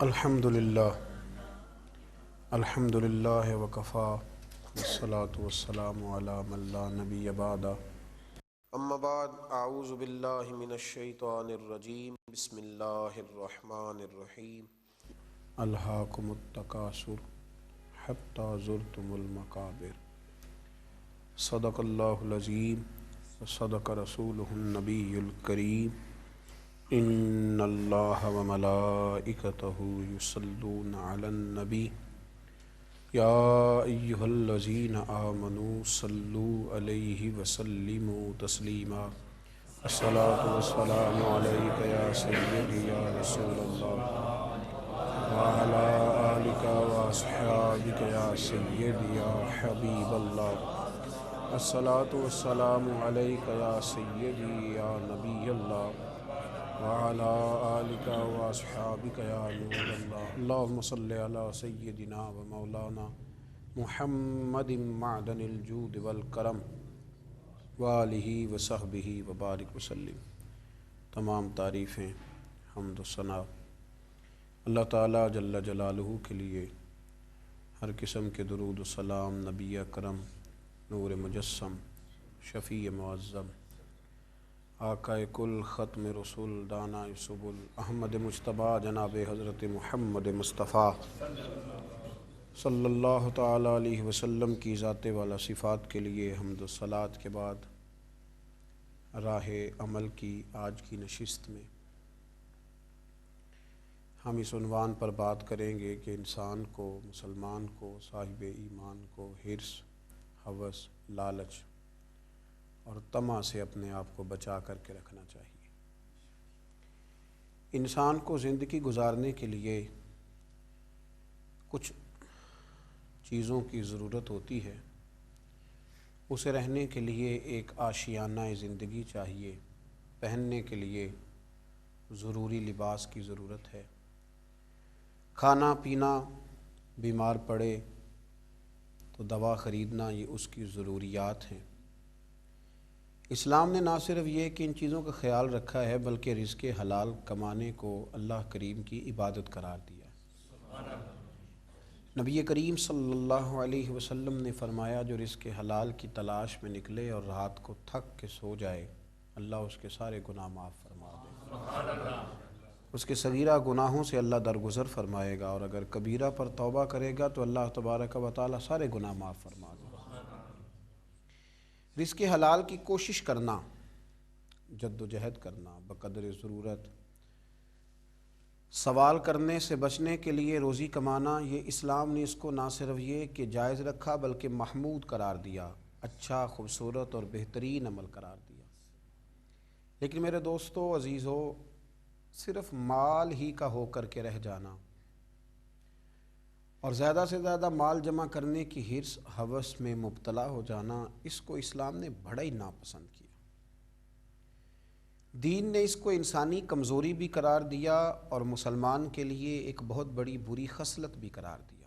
الحمدللہ وکفا والصلاة والسلام علی من لا نبی بعد اما بعد اعوذ باللہ من الشیطان الرجیم بسم اللہ الرحمن الرحیم الہاکم التکاثر حتی زرتم المقابر صدق اللہ العظیم وصدق رسولہ النبی الکریم ان اللہ وملائکتہ یصلون علی النبی یا ایہا الذین آمنوا صلوا علیہ وسلموا تسلیما الصلاۃ والسلام علیک یا سیدی یا رسول اللہ وعلی آلک واصحابک یا سیدی یا حبیب اللہ الصلاۃ والسلام علیک یا سیدی یا نبی اللہ وعلی آلک واصحابک یا نور اللہ اللہم صلی علی سیدنا و مولانا محمد معدن الجود والکرم وآلہ وصحبہ وبارک وسلم۔ تمام تعریفیں حمد و ثنا اللہ تعالیٰ جل جلالہ کے لیے، ہر قسم کے درود و سلام نبی اکرم نور مجسم شفیع معظم آقا کل ختم رسول دانا سبل احمد مجتبیٰ جناب حضرت محمد مصطفیٰ صلی اللہ تعالیٰ علیہ وسلم کی ذات والا صفات کے لیے حمد و صلات کے بعد راہ عمل کی آج کی نشست میں ہم اس عنوان پر بات کریں گے کہ انسان کو، مسلمان کو، صاحب ایمان کو حرص، ہوس، لالچ اور طمع سے اپنے آپ کو بچا کر کے رکھنا چاہیے۔ انسان کو زندگی گزارنے کے لیے کچھ چیزوں کی ضرورت ہوتی ہے۔ اسے رہنے کے لیے ایک آشیانہ زندگی چاہیے، پہننے کے لیے ضروری لباس کی ضرورت ہے، کھانا پینا، بیمار پڑے تو دوا خریدنا، یہ اس کی ضروریات ہیں۔ اسلام نے نہ صرف یہ کہ ان چیزوں کا خیال رکھا ہے بلکہ رزق حلال کمانے کو اللہ کریم کی عبادت قرار دیا ہے۔ نبی کریم صلی اللہ علیہ وسلم نے فرمایا، جو رزق حلال کی تلاش میں نکلے اور رات کو تھک کے سو جائے، اللہ اس کے سارے گناہ معاف فرما دے۔ اس کے صغیرہ گناہوں سے اللہ درگزر فرمائے گا، اور اگر کبیرہ پر توبہ کرے گا تو اللہ تبارک و تعالی سارے گناہ معاف فرما دے۔ رزق حلال کی کوشش کرنا، جد و جہد کرنا، بقدر ضرورت سوال کرنے سے بچنے کے لیے روزی کمانا، یہ اسلام نے اس کو نہ صرف یہ کہ جائز رکھا بلکہ محمود قرار دیا، اچھا، خوبصورت اور بہترین عمل قرار دیا۔ لیکن میرے دوستو، عزیزو، صرف مال ہی کا ہو کر کے رہ جانا اور زیادہ سے زیادہ مال جمع کرنے کی حرص، ہوس میں مبتلا ہو جانا، اس کو اسلام نے بڑا ہی ناپسند کیا۔ دین نے اس کو انسانی کمزوری بھی قرار دیا اور مسلمان کے لیے ایک بہت بڑی بری خصلت بھی قرار دیا۔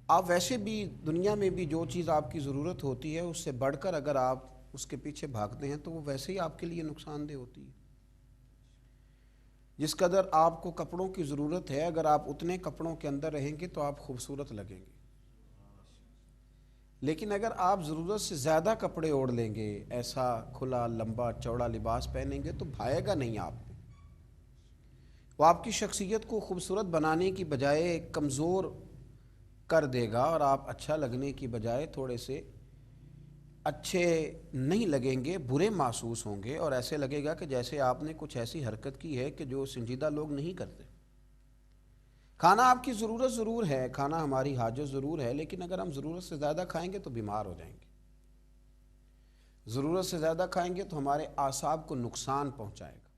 آپ ویسے بھی دنیا میں بھی جو چیز آپ کی ضرورت ہوتی ہے، اس سے بڑھ کر اگر آپ اس کے پیچھے بھاگتے ہیں تو وہ ویسے ہی آپ کے لیے نقصان دہ ہوتی ہے۔ جس قدر آپ کو کپڑوں کی ضرورت ہے، اگر آپ اتنے کپڑوں کے اندر رہیں گے تو آپ خوبصورت لگیں گے، لیکن اگر آپ ضرورت سے زیادہ کپڑے اوڑھ لیں گے، ایسا کھلا لمبا چوڑا لباس پہنیں گے تو بھائے گا نہیں آپ پہ، وہ آپ کی شخصیت کو خوبصورت بنانے کی بجائے کمزور کر دے گا، اور آپ اچھا لگنے کی بجائے تھوڑے سے اچھے نہیں لگیں گے، برے محسوس ہوں گے، اور ایسے لگے گا کہ جیسے آپ نے کچھ ایسی حرکت کی ہے کہ جو سنجیدہ لوگ نہیں کرتے۔ کھانا آپ کی ضرورت ضرور ہے، کھانا ہماری حاجت ضرور ہے، لیکن اگر ہم ضرورت سے زیادہ کھائیں گے تو بیمار ہو جائیں گے۔ ضرورت سے زیادہ کھائیں گے تو ہمارے اعصاب کو نقصان پہنچائے گا۔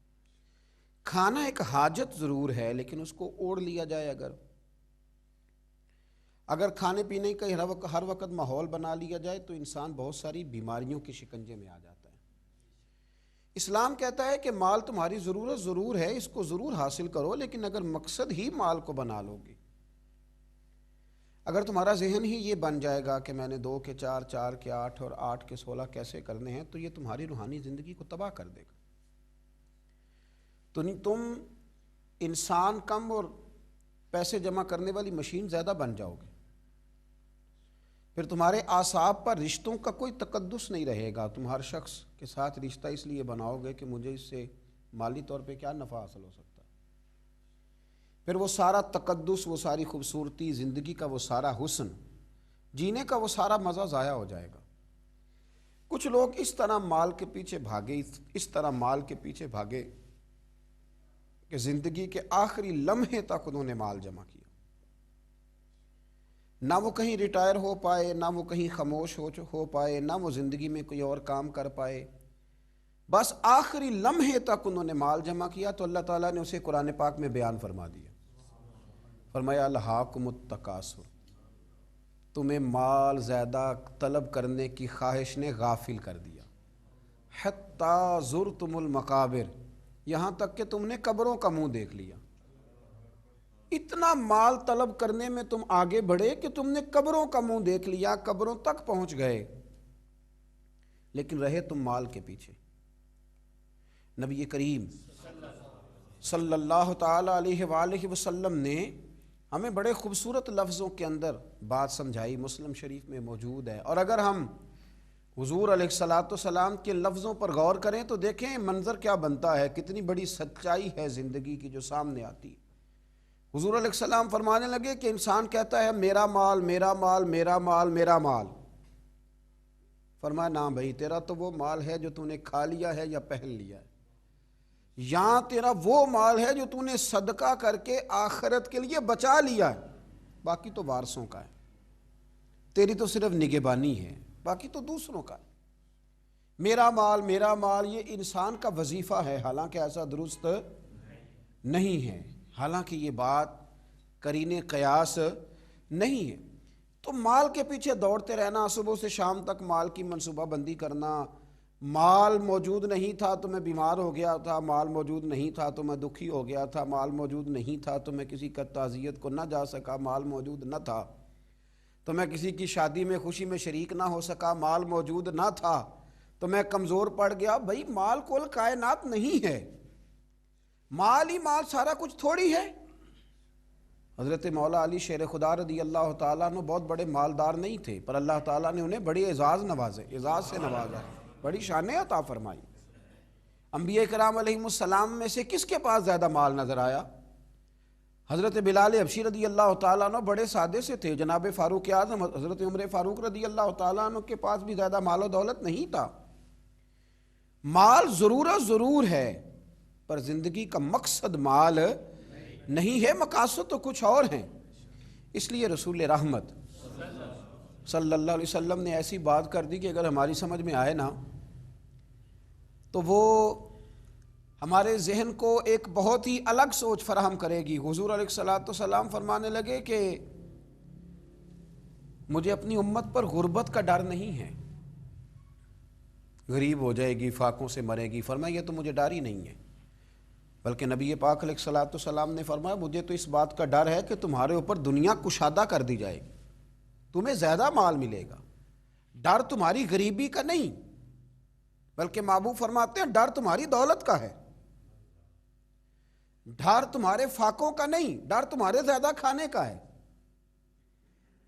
کھانا ایک حاجت ضرور ہے، لیکن اس کو اوڑھ لیا جائے، اگر کھانے پینے کا ہر وقت ماحول بنا لیا جائے تو انسان بہت ساری بیماریوں کے شکنجے میں آ جاتا ہے۔ اسلام کہتا ہے کہ مال تمہاری ضرورت ضرور ہے، اس کو ضرور حاصل کرو، لیکن اگر مقصد ہی مال کو بنا لو گے، اگر تمہارا ذہن ہی یہ بن جائے گا کہ میں نے 2 کے 4، 4 کے 8 اور 8 کے 16 کیسے کرنے ہیں، تو یہ تمہاری روحانی زندگی کو تباہ کر دے گا۔ تو تم انسان کم اور پیسے جمع کرنے والی مشین زیادہ بن جاؤ گے، پھر تمہارے اعصاب پر رشتوں کا کوئی تقدس نہیں رہے گا. تم ہر شخص کے ساتھ رشتہ اس لیے بناؤ گے کہ مجھے اس سے مالی طور پہ کیا نفع حاصل ہو سکتا ہے. پھر وہ سارا تقدس، وہ ساری خوبصورتی، زندگی کا وہ سارا حسن، جینے کا وہ سارا مزہ ضائع ہو جائے گا. کچھ لوگ اس طرح مال کے پیچھے بھاگے، اس طرح مال کے پیچھے بھاگے کہ زندگی کے آخری لمحے تک انہوں نے مال جمع کیا. نہ وہ کہیں ریٹائر ہو پائے، نہ وہ کہیں خاموش ہو پائے، نہ وہ زندگی میں کوئی اور کام کر پائے. بس آخری لمحے تک انہوں نے مال جمع کیا. تو اللہ تعالیٰ نے اسے قرآن پاک میں بیان فرما دیا. فرمایا الہاکم التکاثر، تمہیں مال زیادہ طلب کرنے کی خواہش نے غافل کر دیا. حتی زرتم المقابر، یہاں تک کہ تم نے قبروں کا منہ دیکھ لیا. اتنا مال طلب کرنے میں تم آگے بڑھے کہ تم نے قبروں کا منہ دیکھ لیا، قبروں تک پہنچ گئے، لیکن رہے تم مال کے پیچھے. نبی کریم صلی اللہ تعالی علیہ وآلہ وسلم نے ہمیں بڑے خوبصورت لفظوں کے اندر بات سمجھائی، مسلم شریف میں موجود ہے. اور اگر ہم حضور علیہ الصلاۃ والسلام کے لفظوں پر غور کریں تو دیکھیں منظر کیا بنتا ہے، کتنی بڑی سچائی ہے زندگی کی جو سامنے آتی. حضور علیہ السلام فرمانے لگے کہ انسان کہتا ہے میرا مال میرا مال میرا مال میرا مال. فرمایا نہ بھائی، تیرا تو وہ مال ہے جو تو نے کھا لیا ہے یا پہن لیا ہے. یہاں تیرا وہ مال ہے جو تو نے صدقہ کر کے آخرت کے لیے بچا لیا ہے، باقی تو وارثوں کا ہے. تیری تو صرف نگہبانی ہے، باقی تو دوسروں کا ہے. میرا مال یہ انسان کا وظیفہ ہے، حالانکہ ایسا درست نہیں ہے، حالانکہ یہ بات قرین قیاس نہیں ہے. تو مال کے پیچھے دوڑتے رہنا، صبح سے شام تک مال کی منصوبہ بندی کرنا. مال موجود نہیں تھا تو میں بیمار ہو گیا تھا، مال موجود نہیں تھا تو میں دکھی ہو گیا تھا، مال موجود نہیں تھا تو میں کسی کا تعزیت کو نہ جا سکا، مال موجود نہ تھا تو میں کسی کی شادی میں خوشی میں شریک نہ ہو سکا، مال موجود نہ تھا تو میں کمزور پڑ گیا. بھائی مال کل کائنات نہیں ہے، مال ہی مال سارا کچھ تھوڑی ہے. حضرت مولا علی شیر خدا رضی اللہ تعالیٰ عنہ بہت بڑے مالدار نہیں تھے، پر اللہ تعالیٰ نے انہیں بڑی اعزاز سے نوازا، بڑی شانیں عطا فرمائی. انبیاء کرام علیہ السلام میں سے کس کے پاس زیادہ مال نظر آیا؟ حضرت بلال حبشی رضی اللہ تعالیٰ عنہ بڑے سادے سے تھے. جناب فاروق اعظم حضرت عمر فاروق رضی اللہ تعالیٰ عنہ کے پاس بھی زیادہ مال و دولت نہیں تھا. مال ضرور ہے، پر زندگی کا مقصد مال نہیں ہے، مقاصد تو کچھ اور ہیں. اس لیے رسول رحمت صلی اللہ علیہ وسلم نے ایسی بات کر دی کہ اگر ہماری سمجھ میں آئے نا تو وہ ہمارے ذہن کو ایک بہت ہی الگ سوچ فراہم کرے گی. حضور علیہ الصلاۃ والسلام فرمانے لگے کہ مجھے اپنی امت پر غربت کا ڈر نہیں ہے، غریب ہو جائے گی، فاقوں سے مرے گی. فرمایا یہ تو مجھے ڈر ہی نہیں ہے، بلکہ نبی پاک علیہ الصلاۃ والسلام نے فرمایا مجھے تو اس بات کا ڈر ہے کہ تمہارے اوپر دنیا کشادہ کر دی جائے گی، تمہیں زیادہ مال ملے گا. ڈر تمہاری غریبی کا نہیں، بلکہ محبوب فرماتے ہیں ڈر تمہاری دولت کا ہے. ڈر تمہارے فاقوں کا نہیں، ڈر تمہارے زیادہ کھانے کا ہے.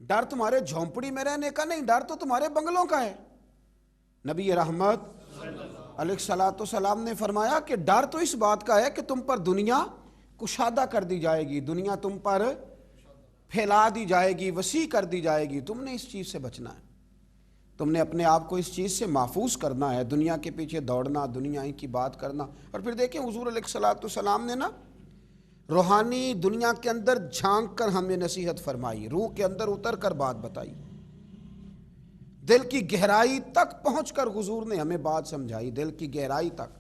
ڈر تمہارے جھونپڑی میں رہنے کا نہیں، ڈر تو تمہارے بنگلوں کا ہے. نبی رحمت علیہ الصلاۃ والسلام نے فرمایا کہ ڈر تو اس بات کا ہے کہ تم پر دنیا کشادہ کر دی جائے گی، دنیا تم پر پھیلا دی جائے گی، وسیع کر دی جائے گی. تم نے اس چیز سے بچنا ہے، تم نے اپنے آپ کو اس چیز سے محفوظ کرنا ہے، دنیا کے پیچھے دوڑنا، دنیا کی بات کرنا. اور پھر دیکھیں حضور علیہ الصلاۃ والسلام نے نا روحانی دنیا کے اندر جھانک کر ہمیں نصیحت فرمائی، روح کے اندر اتر کر بات بتائی، دل کی گہرائی تک پہنچ کر حضور نے ہمیں بات سمجھائی، دل کی گہرائی تک.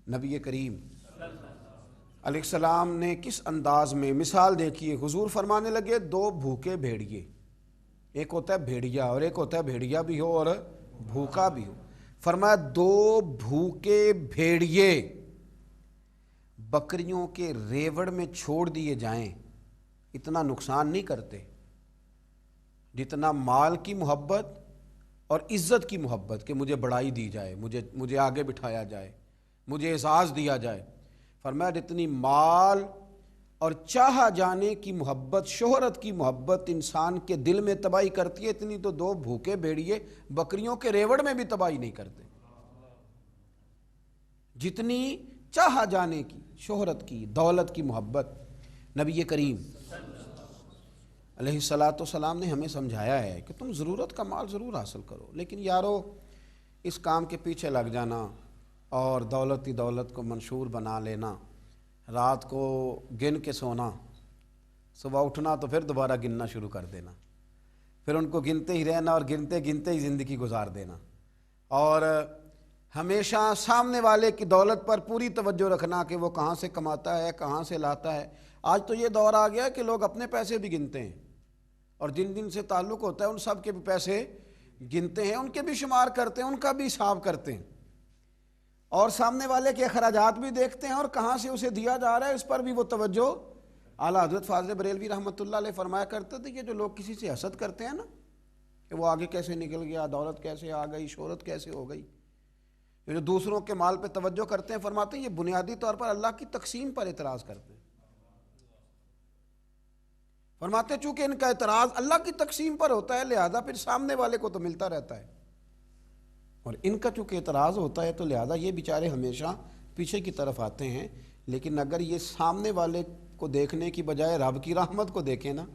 نبی کریم علیہ السلام نے کس انداز میں مثال دیکھیے. حضور فرمانے لگے دو بھوکے بھیڑیے، ایک ہوتا ہے بھیڑیا اور ایک ہوتا ہے بھیڑیا بھی ہو اور بھوکا بھی ہو. فرمایا دو بھوکے بھیڑیے بکریوں کے ریوڑ میں چھوڑ دیے جائیں اتنا نقصان نہیں کرتے جتنا مال کی محبت اور عزت کی محبت، کہ مجھے بڑائی دی جائے، مجھے آگے بٹھایا جائے، مجھے اعزاز دیا جائے. فرمایا جتنی مال اور چاہا جانے کی محبت، شہرت کی محبت انسان کے دل میں تباہی کرتی ہے، اتنی تو دو بھوکے بھیڑیے بکریوں کے ریوڑ میں بھی تباہی نہیں کرتے۔ جتنی چاہا جانے کی، شہرت کی، دولت کی محبت، نبی کریم علیہ الصلاۃ والسلام نے ہمیں سمجھایا ہے کہ تم ضرورت کا مال ضرور حاصل کرو، لیکن یارو اس کام کے پیچھے لگ جانا اور دولت ہی دولت کو منشور بنا لینا، رات کو گن کے سونا، صبح اٹھنا تو پھر دوبارہ گننا شروع کر دینا، پھر ان کو گنتے ہی رہنا اور گنتے گنتے ہی زندگی گزار دینا، اور ہمیشہ سامنے والے کی دولت پر پوری توجہ رکھنا کہ وہ کہاں سے کماتا ہے، کہاں سے لاتا ہے۔ آج تو یہ دور آ گیا ہے کہ لوگ اپنے پیسے بھی گنتے ہیں، اور جن جن سے تعلق ہوتا ہے ان سب کے بھی پیسے گنتے ہیں، ان کے بھی شمار کرتے ہیں، ان کا بھی حساب کرتے ہیں، اور سامنے والے کے اخراجات بھی دیکھتے ہیں اور کہاں سے اسے دیا جا رہا ہے اس پر بھی وہ توجہ۔ اعلیٰ حضرت فاضل بریلوی رحمۃ اللہ علیہ فرمایا کرتے تھے کہ جو لوگ کسی سے حسد کرتے ہیں نا کہ وہ آگے کیسے نکل گیا، دولت کیسے آ گئی، شہرت کیسے ہو گئی، جو دوسروں کے مال پہ توجہ کرتے ہیں، فرماتے ہیں یہ بنیادی طور پر اللہ کی تقسیم پر اعتراض کرتے ہیں۔ فرماتے ہیں چونکہ ان کا اعتراض اللہ کی تقسیم پر ہوتا ہے، لہذا پھر سامنے والے کو تو ملتا رہتا ہے، اور ان کا چونکہ اعتراض ہوتا ہے تو لہذا یہ بیچارے ہمیشہ پیچھے کی طرف آتے ہیں۔ لیکن اگر یہ سامنے والے کو دیکھنے کی بجائے رب کی رحمت کو دیکھیں نا،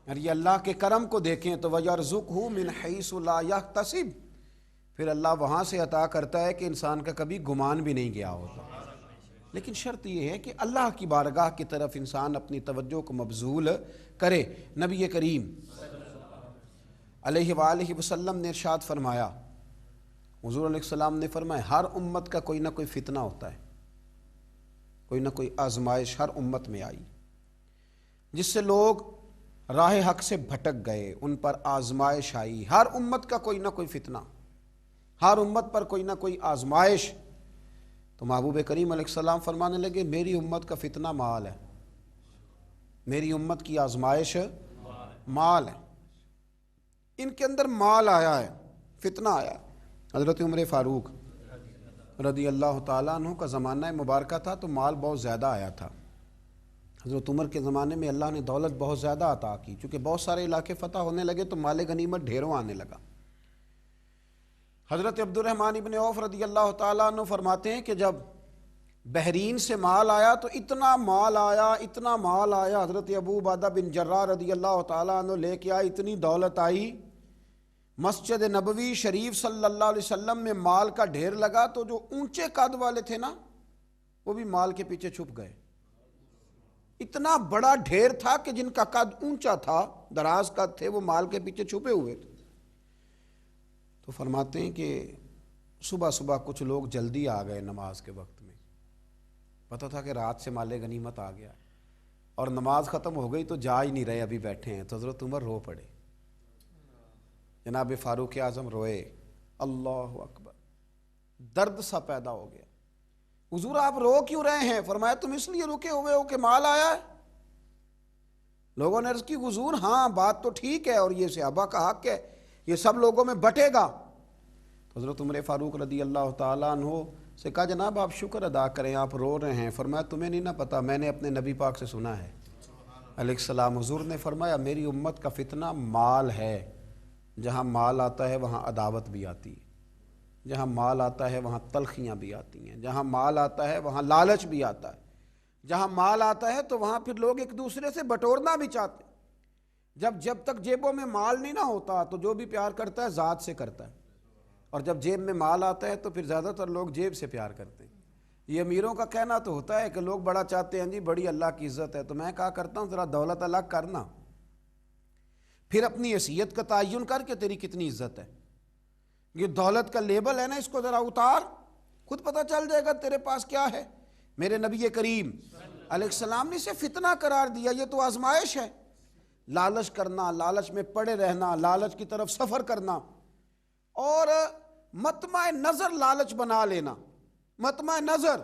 اور یہ اللہ کے کرم کو دیکھیں تو وَيَرْزُقْهُ مِنْ حَيْثُ لَا يَحْتَسِبُ، پھر اللہ وہاں سے عطا کرتا ہے کہ انسان کا کبھی گمان بھی نہیں گیا ہوتا۔ لیکن شرط یہ ہے کہ اللہ کی بارگاہ کی طرف انسان اپنی توجہ کو مبذول کرے۔ نبی کریم علیہ وآلہ وسلم نے ارشاد فرمایا، حضور علیہ السلام نے فرمایا ہر امت کا کوئی نہ کوئی فتنہ ہوتا ہے، کوئی نہ کوئی آزمائش ہر امت میں آئی جس سے لوگ راہ حق سے بھٹک گئے، ان پر آزمائش آئی۔ ہر امت کا کوئی نہ کوئی فتنہ، ہر امت پر کوئی نہ کوئی آزمائش۔ تو محبوب کریم علیہ السلام فرمانے لگے میری امت کا فتنہ مال ہے، میری امت کی آزمائش مال ہے۔ ان کے اندر مال آیا ہے، فتنہ آیا۔ حضرت عمر فاروق رضی اللہ تعالیٰ عنہ کا زمانہ مبارکہ تھا تو مال بہت زیادہ آیا تھا۔ حضرت عمر کے زمانے میں اللہ نے دولت بہت زیادہ عطا کی، چونکہ بہت سارے علاقے فتح ہونے لگے تو مال غنیمت ڈھیروں آنے لگا۔ حضرت عبد الرحمن ابن عوف رضی اللہ تعالیٰ عنہ فرماتے ہیں کہ جب بحرین سے مال آیا تو اتنا مال آیا، اتنا مال آیا، حضرت ابو عبیدہ بن جراح رضی اللہ تعالیٰ عنہ لے کے آئے، اتنی دولت آئی، مسجد نبوی شریف صلی اللہ علیہ وسلم میں مال کا ڈھیر لگا تو جو اونچے قد والے تھے نا وہ بھی مال کے پیچھے چھپ گئے۔ اتنا بڑا ڈھیر تھا کہ جن کا قد اونچا تھا، دراز قد تھے، وہ مال کے پیچھے چھپے ہوئے تھے۔ تو فرماتے ہیں کہ صبح صبح کچھ لوگ جلدی آ گئے نماز کے وقت میں، پتہ تھا کہ رات سے مال غنیمت آ گیا، اور نماز ختم ہو گئی تو جا ہی نہیں رہے، ابھی بیٹھے ہیں۔ تو حضرت عمر رو پڑے، جناب فاروق اعظم روئے، اللہ اکبر، درد سا پیدا ہو گیا۔ حضور آپ رو کیوں رہے ہیں؟ فرمایا تم اس لیے رکے ہوئے ہو کہ مال آیا ہے؟ لوگوں نے عرض کی حضور ہاں بات تو ٹھیک ہے اور یہ صحابہ کا حق ہے، یہ سب لوگوں میں بٹے گا۔ تو حضرت عمر فاروق رضی اللہ تعالیٰ عنہ سے کہا جناب آپ شکر ادا کریں، آپ رو رہے ہیں۔ فرمایا تمہیں نہیں نہ پتا، میں نے اپنے نبی پاک سے سنا ہے علیہ السلام، حضور نے فرمایا میری امت کا فتنہ مال ہے، جہاں مال آتا ہے وہاں عداوت بھی آتی ہے، جہاں مال آتا ہے وہاں تلخیاں بھی آتی ہیں، جہاں مال آتا ہے وہاں لالچ بھی آتا ہے، جہاں مال آتا ہے تو وہاں پھر لوگ ایک دوسرے سے بٹورنا بھی چاہتے ہیں۔ جب تک جیبوں میں مال نہیں نہ ہوتا تو جو بھی پیار کرتا ہے ذات سے کرتا ہے، اور جب جیب میں مال آتا ہے تو پھر زیادہ تر لوگ جیب سے پیار کرتے ہیں۔ یہ امیروں کا کہنا تو ہوتا ہے کہ لوگ بڑا چاہتے ہیں جی بڑی اللہ کی عزت ہے، تو میں کہا کرتا ہوں ذرا دولت الگ کرنا، پھر اپنی حیثیت کا تعین کر کے تیری کتنی عزت ہے۔ یہ دولت کا لیبل ہے نا، اس کو ذرا اتار، خود پتہ چل جائے گا تیرے پاس کیا ہے۔ میرے نبی کریم علیہ السلام نے اسے فتنہ قرار دیا، یہ تو آزمائش ہے۔ لالچ کرنا، لالچ میں پڑے رہنا، لالچ کی طرف سفر کرنا، اور مطمع نظر لالچ بنا لینا، مطمع نظر۔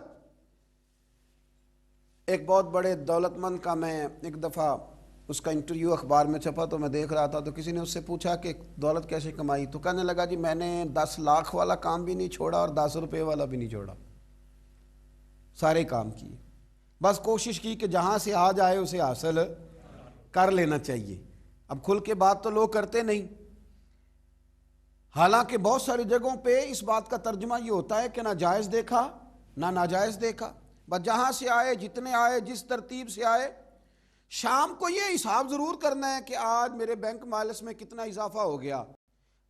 ایک بہت بڑے دولت مند کا میں ایک دفعہ اس کا انٹرویو اخبار میں چھپا تو میں دیکھ رہا تھا، تو کسی نے اس سے پوچھا کہ دولت کیسے کمائی، تو کہنے لگا جی میں نے 10 لاکھ والا کام بھی نہیں چھوڑا اور 10 روپے والا بھی نہیں چھوڑا، سارے کام کیے، بس کوشش کی کہ جہاں سے آ جائے اسے حاصل کر لینا چاہیے۔ اب کھل کے بات تو لوگ کرتے نہیں، حالانکہ بہت ساری جگہوں پہ اس بات کا ترجمہ یہ ہوتا ہے کہ نہ جائز دیکھا نہ ناجائز دیکھا، بس جہاں سے آئے، جتنے آئے، جس ترتیب سے آئے، شام کو یہ حساب ضرور کرنا ہے کہ آج میرے بینک بیلنس میں کتنا اضافہ ہو گیا۔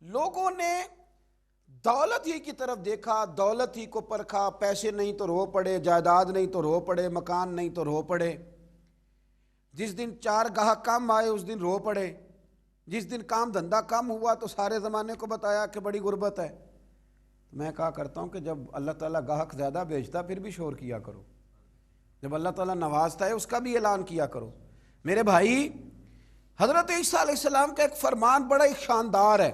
لوگوں نے دولت ہی کی طرف دیکھا، دولت ہی کو پرکھا، پیسے نہیں تو رو پڑے، جائیداد نہیں تو رو پڑے، مکان نہیں تو رو پڑے، جس دن 4 گاہک کم آئے اس دن رو پڑے، جس دن کام دھندا کم ہوا تو سارے زمانے کو بتایا کہ بڑی غربت ہے۔ میں کہا کرتا ہوں کہ جب اللہ تعالیٰ گاہک زیادہ بھیجتا پھر بھی شور کیا کرو، جب اللہ تعالیٰ نوازتا ہے اس کا بھی اعلان کیا کرو۔ میرے بھائی، حضرت عیسیٰ علیہ السلام کا ایک فرمان بڑا ہی شاندار ہے،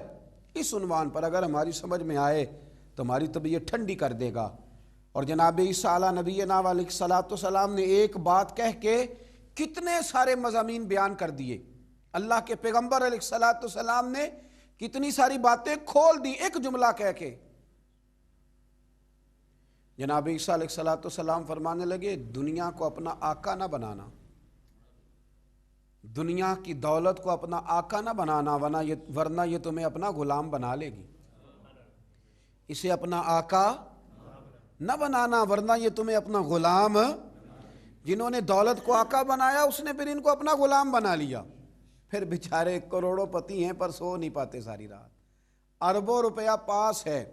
اس عنوان پر اگر ہماری سمجھ میں آئے تو ہماری طبیعت ٹھنڈی کر دے گا۔ اور جناب عیسیٰ علیہ نبینا علیہ الصلوۃ والسلام نے ایک بات کہہ کے کتنے سارے مضامین بیان کر دیے، اللہ کے پیغمبر علیہ الصلوۃ والسلام نے کتنی ساری باتیں کھول دی ایک جملہ کہہ کے۔ جناب عیسیٰ علیہ الصلوۃ والسلام فرمانے لگے، دنیا کو اپنا آقا نہ بنانا، دنیا کی دولت کو اپنا آقا نہ بنانا، ورنہ یہ تمہیں اپنا غلام بنا لے گی۔ اسے اپنا آقا نہ بنانا ورنہ یہ تمہیں اپنا غلام، جنہوں نے دولت کو آقا بنایا اس نے پھر ان کو اپنا غلام بنا لیا، پھر بیچارے کروڑوں پتی ہیں پر سو نہیں پاتے ساری رات، اربوں روپیہ پاس ہے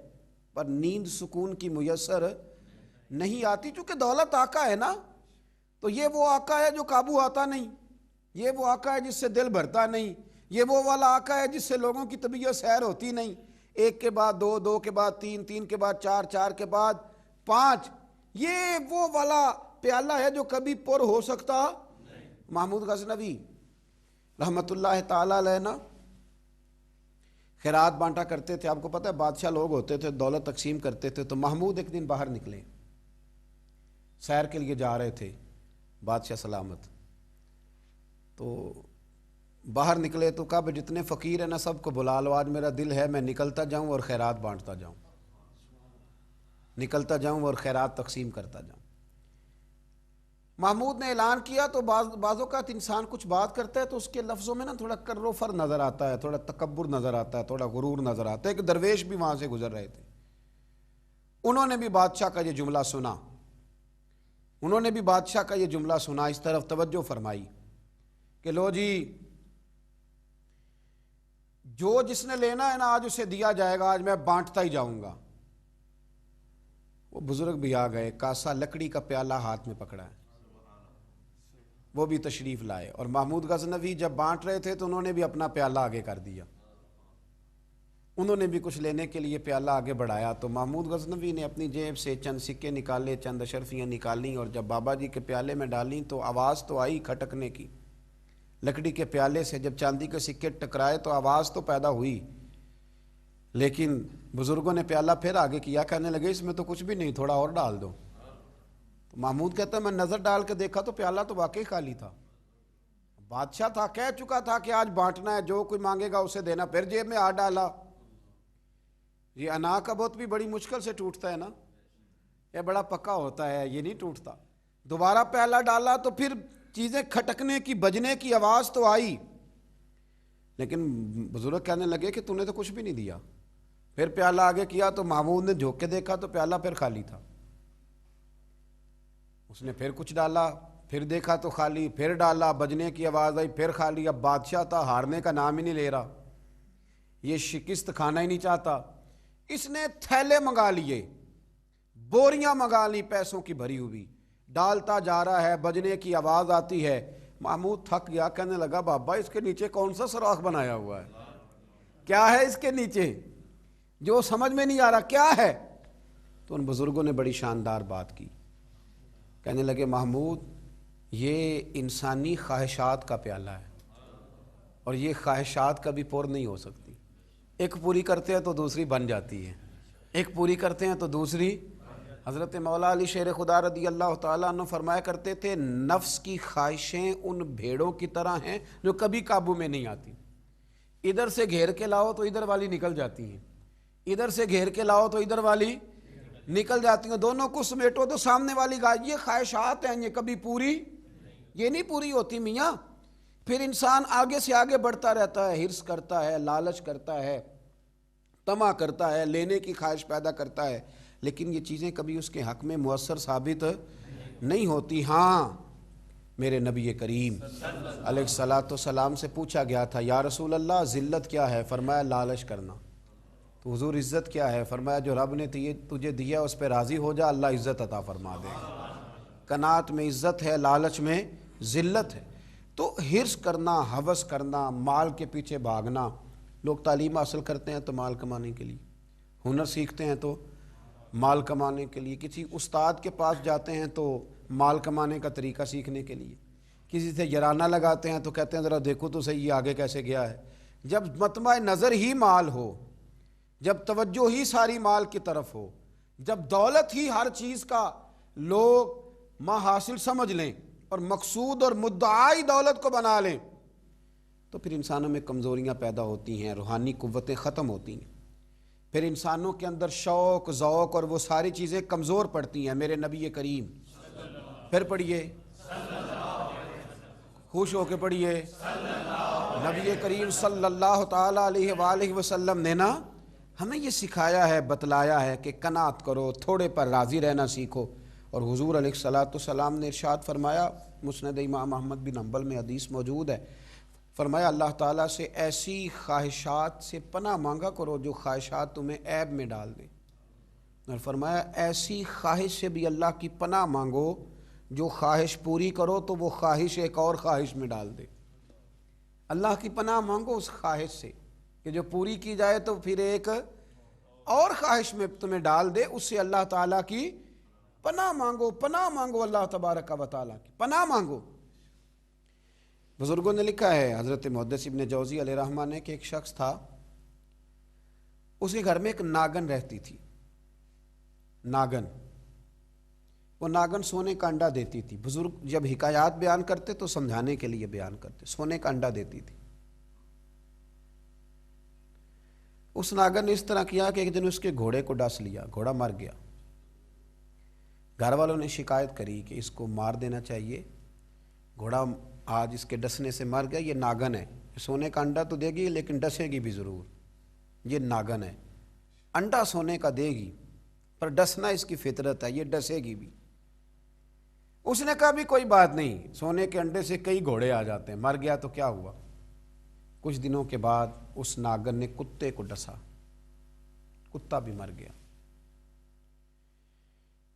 پر نیند سکون کی میسر نہیں آتی، چونکہ دولت آقا ہے نا، تو یہ وہ آقا ہے جو قابو آتا نہیں، یہ وہ آقا ہے جس سے دل بھرتا نہیں، یہ وہ والا آقا ہے جس سے لوگوں کی طبیعت سیر ہوتی نہیں، 1 کے بعد 2، 2 کے بعد 3، 3 کے بعد 4، 4 کے بعد 5، یہ وہ والا پیالہ ہے جو کبھی پر ہو سکتا۔ محمود غزنوی رحمت اللہ تعالی علیہ نا خیرات بانٹا کرتے تھے، آپ کو پتہ ہے بادشاہ لوگ ہوتے تھے، دولت تقسیم کرتے تھے، تو محمود ایک دن باہر نکلے، سیر کے لیے جا رہے تھے، بادشاہ سلامت، تو باہر نکلے تو کہا جتنے فقیر ہیں نا سب کو بلا لو، آج میرا دل ہے میں نکلتا جاؤں اور خیرات بانٹتا جاؤں، نکلتا جاؤں اور خیرات تقسیم کرتا جاؤں۔ محمود نے اعلان کیا تو بعض اوقات انسان کچھ بات کرتا ہے تو اس کے لفظوں میں نا تھوڑا کر و فر نظر آتا ہے، تھوڑا تکبر نظر آتا ہے، تھوڑا غرور نظر آتا ہے۔ کہ درویش بھی وہاں سے گزر رہے تھے، انہوں نے بھی بادشاہ کا یہ جملہ سنا، انہوں نے بھی بادشاہ کا یہ جملہ سنا، اس طرف توجہ فرمائی کہ لو جی جو جس نے لینا ہے نا آج اسے دیا جائے گا، آج میں بانٹتا ہی جاؤں گا۔ وہ بزرگ بھی آ گئے، کاسا لکڑی کا پیالہ ہاتھ میں پکڑا ہے، وہ بھی تشریف لائے، اور محمود غزنوی جب بانٹ رہے تھے تو انہوں نے بھی اپنا پیالہ آگے کر دیا، انہوں نے بھی کچھ لینے کے لیے پیالہ آگے بڑھایا، تو محمود غزنوی نے اپنی جیب سے چند سکے نکالے، چند اشرفیاں نکالیں، اور جب بابا جی کے پیالے میں ڈالیں تو آواز تو آئی کھٹکنے کی، لکڑی کے پیالے سے جب چاندی کے سکے ٹکرائے تو آواز تو پیدا ہوئی، لیکن بزرگوں نے پیالہ پھر آگے کیا، کہنے لگے اس میں تو کچھ بھی نہیں، تھوڑا اور ڈال دو۔ تو محمود کہتا ہے میں نظر ڈال کے دیکھا تو پیالہ تو واقعی خالی تھا، بادشاہ تھا، کہہ چکا تھا کہ آج بانٹنا ہے، جو کوئی مانگے گا اسے دینا، پھر جیب میں ہاتھ ڈالا۔ یہ انا کا بت بھی بڑی مشکل سے ٹوٹتا ہے نا، یہ بڑا پکا ہوتا ہے، یہ نہیں ٹوٹتا۔ دوبارہ پیالہ ڈالا تو پھر چیزیں کھٹکنے کی، بجنے کی آواز تو آئی، لیکن بزرگ کہنے لگے کہ تو نے تو کچھ بھی نہیں دیا۔ پھر پیالہ آگے کیا تو محمود نے جھوک کے دیکھا تو پیالہ پھر خالی تھا، اس نے پھر کچھ ڈالا، پھر دیکھا تو خالی، پھر ڈالا، بجنے کی آواز آئی، پھر خالی۔ اب بادشاہ تھا، ہارنے کا نام ہی نہیں لے رہا، یہ شکست کھانا ہی نہیں چاہتا، اس نے تھیلے منگا لیے، بوریاں منگا لی پیسوں کی بھری ہوئی، ڈالتا جا رہا ہے، بجنے کی آواز آتی ہے۔ محمود تھک گیا، کہنے لگا بابا اس کے نیچے کون سا سوراخ بنایا ہوا ہے، کیا ہے اس کے نیچے، جو سمجھ میں نہیں آ رہا کیا ہے۔ تو ان بزرگوں نے بڑی شاندار بات کی، کہنے لگے محمود یہ انسانی خواہشات کا پیالہ ہے، اور یہ خواہشات کبھی پور نہیں ہو سکتی، ایک پوری کرتے ہیں تو دوسری بن جاتی ہے، ایک پوری کرتے ہیں تو دوسری۔ حضرت مولا علی شیر خدا رضی اللہ تعالیٰ عنہ فرمایا کرتے تھے نفس کی خواہشیں ان بھیڑوں کی طرح ہیں جو کبھی قابو میں نہیں آتی، ادھر سے گھیر کے لاؤ تو ادھر والی نکل جاتی ہیں، ادھر سے گھیر کے لاؤ تو ادھر والی، نکل جاتی ہیں، دونوں کو سمیٹو تو سامنے والی گائے، یہ خواہشات ہیں، یہ کبھی پوری یہ نہیں پوری ہوتی میاں۔ پھر انسان آگے سے آگے بڑھتا رہتا ہے، ہرس کرتا ہے، لالچ کرتا ہے، طمع کرتا ہے، لینے کی خواہش پیدا کرتا ہے، لیکن یہ چیزیں کبھی اس کے حق میں مؤثر ثابت نہیں ہوتی۔ ہاں، میرے نبی کریم علیہ الصلاۃ والسلام سے پوچھا گیا تھا، یا رسول اللہ ذلت کیا ہے؟ فرمایا لالچ کرنا۔ تو حضور عزت کیا ہے؟ فرمایا جو رب نے تجھے دیا اس پہ راضی ہو جا، اللہ عزت عطا فرما دے گا۔ قناعت میں عزت ہے، لالچ میں ذلت ہے۔ تو ہرس کرنا، ہوس کرنا، مال کے پیچھے بھاگنا، لوگ تعلیم حاصل کرتے ہیں تو مال کمانے کے لیے، ہنر سیکھتے ہیں تو مال کمانے کے لیے، کسی استاد کے پاس جاتے ہیں تو مال کمانے کا طریقہ سیکھنے کے لیے، کسی سے یارانہ لگاتے ہیں تو کہتے ہیں ذرا دیکھو تو صحیح آگے کیسے گیا ہے۔ جب مطمع نظر ہی مال ہو، جب توجہ ہی ساری مال کی طرف ہو، جب دولت ہی ہر چیز کا لوگ حاصل سمجھ لیں اور مقصود اور مدعائی دولت کو بنا لیں، تو پھر انسانوں میں کمزوریاں پیدا ہوتی ہیں، روحانی قوتیں ختم ہوتی ہیں، پھر انسانوں کے اندر شوق، ذوق اور وہ ساری چیزیں کمزور پڑتی ہیں۔ میرے نبی کریم، پھر پڑھیے، خوش ہو کے پڑھیے، نبی کریم صلی اللہ تعالیٰ علیہ وآلہ وسلم نے نا ہمیں یہ سکھایا ہے، بتلایا ہے کہ قناعت کرو، تھوڑے پر راضی رہنا سیکھو۔ اور حضور علیہ الصلاۃ والسلام نے ارشاد فرمایا، مسند امام احمد بن حنبل میں حدیث موجود ہے، فرمایا اللہ تعالیٰ سے ایسی خواہشات سے پناہ مانگا کرو جو خواہشات تمہیں عیب میں ڈال دیں، اور فرمایا ایسی خواہش سے بھی اللہ کی پناہ مانگو جو خواہش پوری کرو تو وہ خواہش ایک اور خواہش میں ڈال دے۔ اللہ کی پناہ مانگو اس خواہش سے کہ جو پوری کی جائے تو پھر ایک اور خواہش میں تمہیں ڈال دے، اس سے اللہ تعالیٰ کی پناہ مانگو، پناہ مانگو، اللہ تبارک و تعالیٰ کی پناہ مانگو۔ بزرگوں نے لکھا ہے، حضرت محدث ابن جوزی علیہ رحمہ نے، کہ ایک شخص تھا، اس کے گھر میں ایک ناگن رہتی تھی۔ ناگن، وہ ناگن سونے کا انڈا دیتی تھی۔ بزرگ جب حکایات بیان کرتے تو سمجھانے کے لیے بیان کرتے، سونے کا انڈا دیتی تھی۔ اس ناگن نے اس طرح کیا کہ ایک دن اس کے گھوڑے کو ڈس لیا، گھوڑا مر گیا۔ گھر والوں نے شکایت کری کہ اس کو مار دینا چاہیے، گھوڑا آج اس کے ڈسنے سے مر گیا، یہ ناگن ہے، سونے کا انڈا تو دے گی لیکن ڈسے گی بھی ضرور، یہ ناگن ہے، انڈا سونے کا دے گی پر ڈسنا اس کی فطرت ہے، یہ ڈسے گی بھی۔ اس نے کہا بھی کوئی بات نہیں، سونے کے انڈے سے کئی گھوڑے آ جاتے ہیں، مر گیا تو کیا ہوا۔ کچھ دنوں کے بعد اس ناگن نے کتے کو ڈسا، کتا بھی مر گیا۔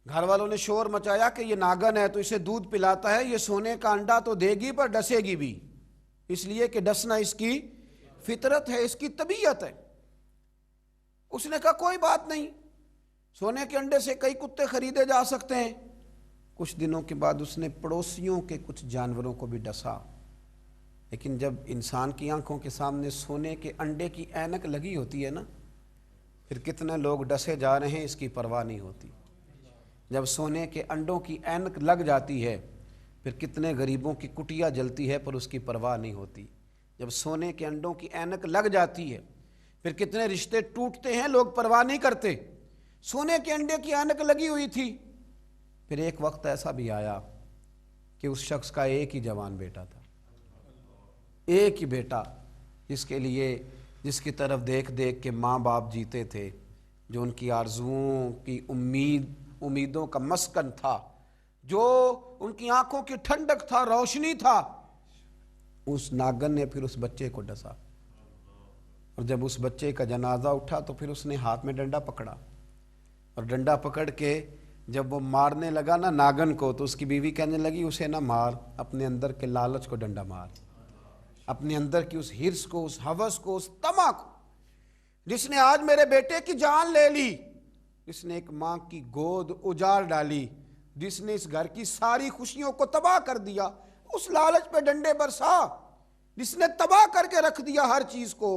گھر والوں نے شور مچایا کہ یہ ناگن ہے تو اسے دودھ پلاتا ہے، یہ سونے کا انڈا تو دے گی پر ڈسے گی بھی، اس لیے کہ ڈسنا اس کی فطرت ہے، اس کی طبیعت ہے۔ اس نے کہا کوئی بات نہیں، سونے کے انڈے سے کئی کتے خریدے جا سکتے ہیں۔ کچھ دنوں کے بعد اس نے پڑوسیوں کے کچھ جانوروں کو بھی ڈسا، لیکن جب انسان کی آنکھوں کے سامنے سونے کے انڈے کی اینک لگی ہوتی ہے نا، پھر کتنے لوگ ڈسے جا رہے ہیں اس کی پرواہ نہیں ہوتی۔ جب سونے کے انڈوں کی اینک لگ جاتی ہے پھر کتنے غریبوں کی کٹیا جلتی ہے پر اس کی پرواہ نہیں ہوتی۔ جب سونے کے انڈوں کی اینک لگ جاتی ہے پھر کتنے رشتے ٹوٹتے ہیں، لوگ پرواہ نہیں کرتے۔ سونے کے انڈے کی اینک لگی ہوئی تھی۔ پھر ایک وقت ایسا بھی آیا کہ اس شخص کا ایک ہی جوان بیٹا تھا، ایک ہی بیٹا، جس کی طرف دیکھ دیکھ کے ماں باپ جیتے تھے، جو ان کی آرزوؤں کی امیدوں کا مسکن تھا، جو ان کی آنکھوں کی ٹھنڈک تھا، روشنی تھا۔ اس ناگن نے پھر اس بچے کو ڈسا، اور جب اس بچے کا جنازہ اٹھا تو پھر اس نے ہاتھ میں ڈنڈا پکڑا، اور ڈنڈا پکڑ کے جب وہ مارنے لگا نا ناگن کو، تو اس کی بیوی کہنے لگی اسے نہ مار، اپنے اندر کے لالچ کو ڈنڈا مار، اپنے اندر کی اس ہرس کو، اس ہوس کو، اس طمع کو، جس نے آج میرے بیٹے کی جان لے لی، جس نے ایک ماں کی گود اجاڑ ڈالی، جس نے اس گھر کی ساری خوشیوں کو تباہ کر دیا، اس لالچ پہ ڈنڈے برسا، جس نے تباہ کر کے رکھ دیا ہر چیز کو،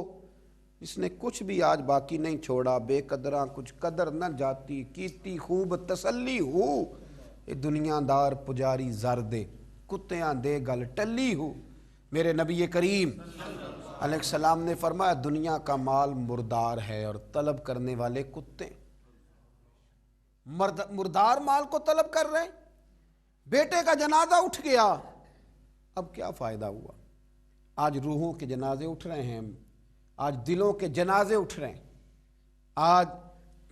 جس نے کچھ بھی آج باقی نہیں چھوڑا، بے قدراں کچھ قدر نہ جاتی، کیتی خوب تسلی ہو، اے دنیا دار پجاری زردے، کتیاں دے گل ٹلی ہو۔ میرے نبی کریم علیہ السلام نے فرمایا دنیا کا مال مردار ہے اور طلب کرنے والے کتے۔ مردار مال کو طلب کر رہے ہیں. بیٹے کا جنازہ اٹھ گیا، اب کیا فائدہ ہوا؟ آج روحوں کے جنازے اٹھ رہے ہیں، آج دلوں کے جنازے اٹھ رہے ہیں، آج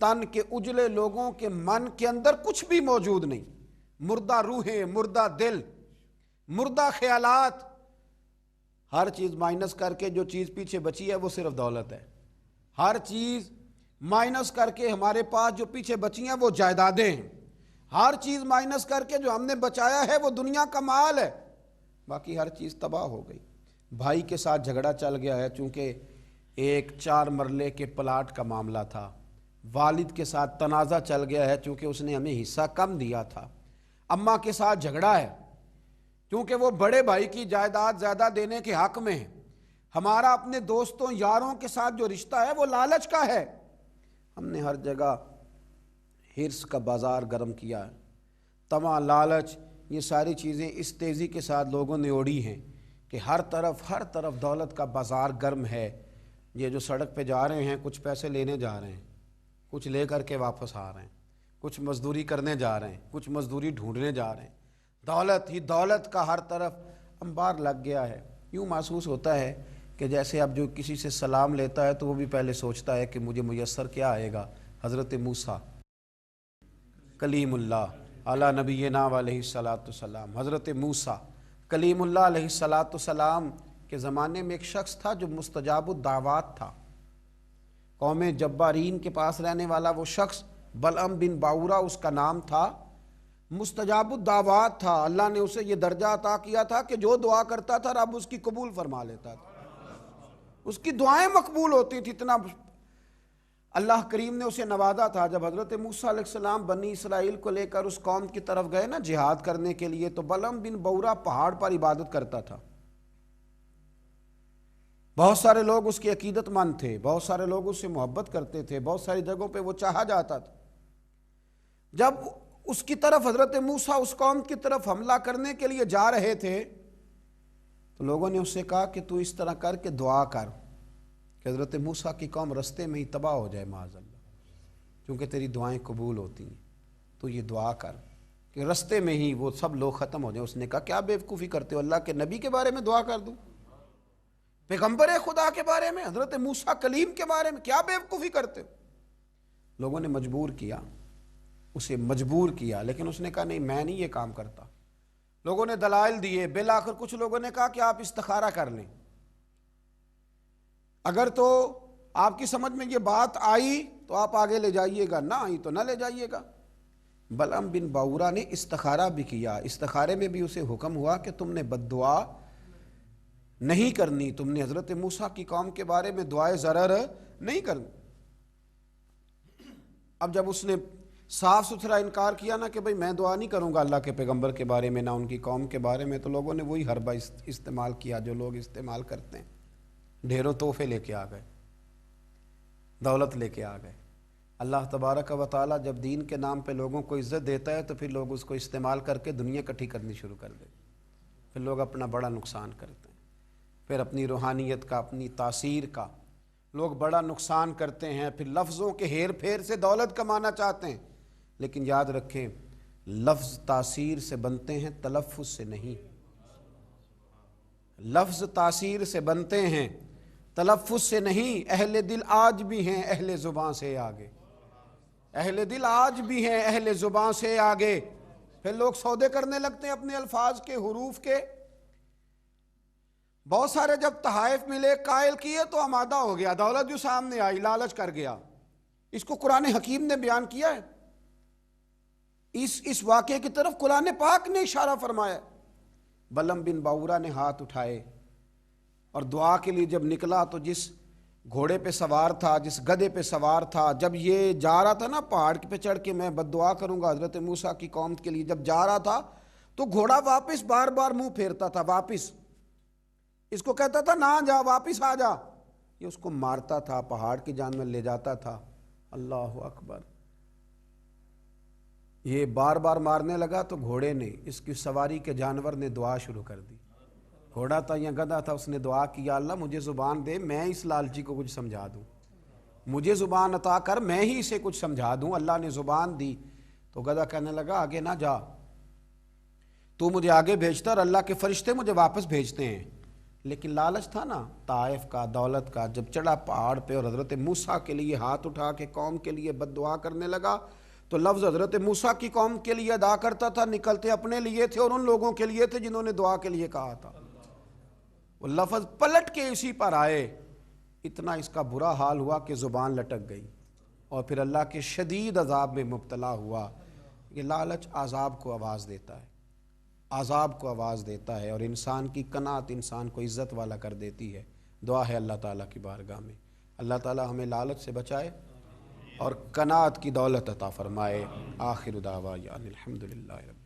تن کے اجلے لوگوں کے من کے اندر کچھ بھی موجود نہیں، مردہ روحیں، مردہ دل، مردہ خیالات. ہر چیز مائنس کر کے جو چیز پیچھے بچی ہے وہ صرف دولت ہے. ہر چیز مائنس کر کے ہمارے پاس جو پیچھے بچی ہیں وہ جائیدادیں ہیں. ہر چیز مائنس کر کے جو ہم نے بچایا ہے وہ دنیا کا مال ہے. باقی ہر چیز تباہ ہو گئی. بھائی کے ساتھ جھگڑا چل گیا ہے چونکہ ایک 4 مرلے کے پلاٹ کا معاملہ تھا. والد کے ساتھ تنازع چل گیا ہے چونکہ اس نے ہمیں حصہ کم دیا تھا. اماں کے ساتھ جھگڑا ہے کیونکہ وہ بڑے بھائی کی جائیداد زیادہ دینے کے حق میں ہے. ہمارا اپنے دوستوں یاروں کے ساتھ جو رشتہ ہے وہ لالچ کا ہے. ہم نے ہر جگہ حرص کا بازار گرم کیا ہے. طمع، لالچ، یہ ساری چیزیں اس تیزی کے ساتھ لوگوں نے اوڑھی ہیں کہ ہر طرف دولت کا بازار گرم ہے. یہ جو سڑک پہ جا رہے ہیں کچھ پیسے لینے جا رہے ہیں، کچھ لے کر کے واپس آ رہے ہیں، کچھ مزدوری کرنے جا رہے ہیں، کچھ مزدوری ڈھونڈنے جا رہے ہیں. دولت ہی دولت کا ہر طرف انبار لگ گیا ہے. یوں محسوس ہوتا ہے کہ جیسے اب جو کسی سے سلام لیتا ہے تو وہ بھی پہلے سوچتا ہے کہ مجھے میسر کیا آئے گا. حضرت موسیٰ کلیم اللہ علی نبینا علیہ الصلاۃ والسلام، حضرت موسیٰ کلیم اللہ علیہ الصلاۃ والسلام کے زمانے میں ایک شخص تھا جو مستجاب الدعوات تھا. قوم جبارین کے پاس رہنے والا وہ شخص بلعم بن باورا اس کا نام تھا. مستجاب الدعوات تھا. اللہ نے اسے یہ درجہ عطا کیا تھا کہ جو دعا کرتا تھا رب اس کی قبول فرما لیتا تھا. اس کی دعائیں مقبول ہوتی تھی. اتنا اللہ کریم نے اسے نوازا تھا. جب حضرت موسیٰ علیہ السلام بنی اسرائیل کو لے کر اس قوم کی طرف گئے نا جہاد کرنے کے لیے، تو بلعم بن باورا پہاڑ پر عبادت کرتا تھا. بہت سارے لوگ اس کے عقیدت مند تھے، بہت سارے لوگ اس سے محبت کرتے تھے، بہت ساری جگہوں پہ وہ چاہا جاتا تھا. جب اس کی طرف حضرت موسیٰ اس قوم کی طرف حملہ کرنے کے لیے جا رہے تھے تو لوگوں نے اس سے کہا کہ تو اس طرح کر کے دعا کر کہ حضرت موسیٰ کی قوم رستے میں ہی تباہ ہو جائے معاذ اللہ، کیونکہ تیری دعائیں قبول ہوتی ہیں. تو یہ دعا کر کہ رستے میں ہی وہ سب لوگ ختم ہو جائیں. اس نے کہا کیا بیوقوفی کرتے ہو، اللہ کے نبی کے بارے میں دعا کر دوں، پیغمبر خدا کے بارے میں، حضرت موسیٰ کلیم کے بارے میں کیا بیوقوفی کرتے ہو. لوگوں نے مجبور کیا، اسے مجبور کیا، لیکن اس نے کہا نہیں میں نہیں یہ کام کرتا. لوگوں نے دلائل دیے. بالآخر کچھ لوگوں نے کہا کہ آپ استخارہ کر لیں، اگر تو آپ کی سمجھ میں یہ بات آئی تو آپ آگے لے جائیے گا، نہ آئی تو نہ لے جائیے گا. بلعم بن باورا نے استخارہ بھی کیا. استخارے میں بھی اسے حکم ہوا کہ تم نے بد دعا نہیں کرنی، تم نے حضرت موسیٰ کی قوم کے بارے میں دعائے ضرر نہیں کرنی. اب جب اس نے صاف ستھرا انکار کیا نا کہ بھئی میں دعا نہیں کروں گا اللہ کے پیغمبر کے بارے میں، نہ ان کی قوم کے بارے میں، تو لوگوں نے وہی حربہ استعمال کیا جو لوگ استعمال کرتے ہیں. ڈھیروں تحفے لے کے آ گئے، دولت لے کے آ گئے. اللہ تبارک و تعالیٰ جب دین کے نام پہ لوگوں کو عزت دیتا ہے تو پھر لوگ اس کو استعمال کر کے دنیا اکٹھی کرنی شروع کر دیتے. پھر لوگ اپنا بڑا نقصان کرتے ہیں، پھر اپنی روحانیت کا، اپنی تاثیر کا لوگ بڑا نقصان کرتے ہیں. پھر لفظوں کے ہیر پھیر سے دولت کمانا چاہتے ہیں. لیکن یاد رکھیں لفظ تاثیر سے بنتے ہیں، تلفظ سے نہیں. لفظ تاثیر سے بنتے ہیں، تلفظ سے نہیں. اہل دل آج بھی ہیں اہل زباں سے آگے، اہل دل آج بھی ہیں اہل زباں سے آگے. پھر لوگ سودے کرنے لگتے ہیں اپنے الفاظ کے، حروف کے. بہت سارے جب تحائف ملے، قائل کیے تو آمادہ ہو گیا. دولت جو سامنے آئی لالچ کر گیا. اس کو قرآن حکیم نے بیان کیا ہے. اس واقعے کی طرف قرآن پاک نے اشارہ فرمایا. بلعم بن باورا نے ہاتھ اٹھائے اور دعا کے لیے جب نکلا تو جس گھوڑے پہ سوار تھا، جس گدھے پہ سوار تھا، جب یہ جا رہا تھا نا پہاڑ پہ چڑھ کے میں بد دعا کروں گا حضرت موسیٰ کی قوم کے لیے، جب جا رہا تھا تو گھوڑا واپس بار بار منہ پھیرتا تھا. واپس اس کو کہتا تھا نہ جا، واپس آ جا. یہ اس کو مارتا تھا، پہاڑ کی جانب لے جاتا تھا. اللہ اکبر. یہ بار بار مارنے لگا تو گھوڑے نے، اس کی سواری کے جانور نے دعا شروع کر دی. گھوڑا تھا یا گدھا تھا، اس نے دعا کی یا اللہ مجھے زبان دے، میں اس لالچی کو کچھ سمجھا دوں، مجھے زبان عطا کر، میں ہی اسے کچھ سمجھا دوں. اللہ نے زبان دی. تو گدھا کہنے لگا آگے نہ جا، تو مجھے آگے بھیجتا اور اللہ کے فرشتے مجھے واپس بھیجتے ہیں، لیکن لالچ تھا نا طائف کا، دولت کا، جب چڑھا پہاڑ پہ اور حضرت موسیٰ کے لیے ہاتھ اٹھا کے قوم کے لیے بد دعا کرنے لگا، تو لفظ حضرت موسیٰ کی قوم کے لیے ادا کرتا تھا، نکلتے اپنے لیے تھے اور ان لوگوں کے لیے تھے جنہوں نے دعا کے لیے کہا تھا۔ وہ لفظ پلٹ کے اسی پر آئے، اتنا اس کا برا حال ہوا کہ زبان لٹک گئی اور پھر اللہ کے شدید عذاب میں مبتلا ہوا۔ یہ لالچ عذاب کو آواز دیتا ہے، عذاب کو آواز دیتا ہے، اور انسان کی قناعت انسان کو عزت والا کر دیتی ہے۔ دعا ہے اللہ تعالیٰ کی بارگاہ میں اللہ تعالیٰ ہمیں لالچ سے بچائے اور قناعت کی دولت عطا فرمائے۔ آخر دعوانا الحمدللہ رب